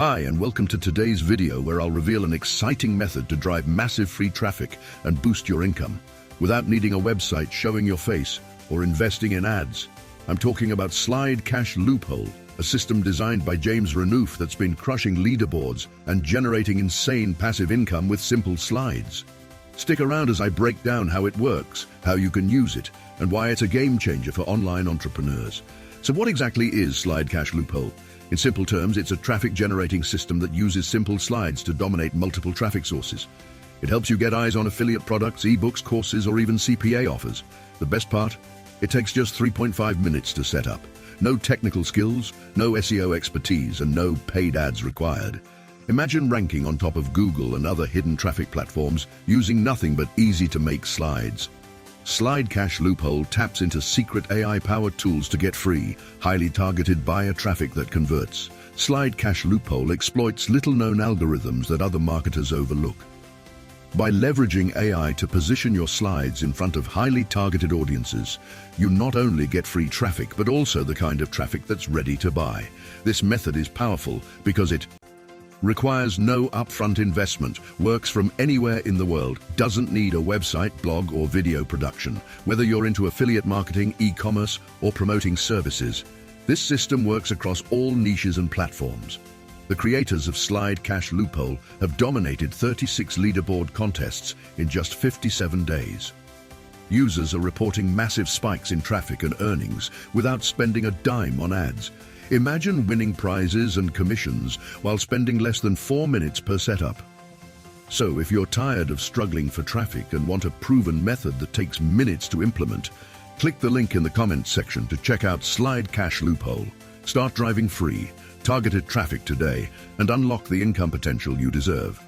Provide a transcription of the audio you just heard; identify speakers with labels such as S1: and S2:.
S1: Hi, and welcome to today's video where I'll reveal an exciting method to drive massive free traffic and boost your income without needing a website showing your face or investing in ads. I'm talking about Slide Cash Loophole, a system designed by James Renouf that's been crushing leaderboards and generating insane passive income with simple slides. Stick around as I break down how it works, how you can use it, and why it's a game changer for online entrepreneurs. So what exactly is Slide Cash Loophole? In simple terms, it's a traffic-generating system that uses simple slides to dominate multiple traffic sources. It helps you get eyes on affiliate products, ebooks, courses, or even CPA offers. The best part? It takes just 3.5 minutes to set up. No technical skills, no SEO expertise, and no paid ads required. Imagine ranking on top of Google and other hidden traffic platforms using nothing but easy-to-make slides. Slide Cash Loophole taps into secret AI-powered tools to get free, highly targeted buyer traffic that converts. Slide Cash Loophole exploits little-known algorithms that other marketers overlook. By leveraging AI to position your slides in front of highly targeted audiences, you not only get free traffic, but also the kind of traffic that's ready to buy. This method is powerful because it requires no upfront investment, works from anywhere in the world, doesn't need a website, blog, or video production. Whether you're into affiliate marketing, e-commerce, or promoting services, this system works across all niches and platforms. The creators of Slide Cash Loophole have dominated 36 leaderboard contests in just 57 days. Users are reporting massive spikes in traffic and earnings without spending a dime on ads. Imagine winning prizes and commissions while spending less than 4 minutes per setup. So if you're tired of struggling for traffic and want a proven method that takes minutes to implement, click the link in the comments section to check out Slide Cash Loophole. Start driving free, targeted traffic today, and unlock the income potential you deserve.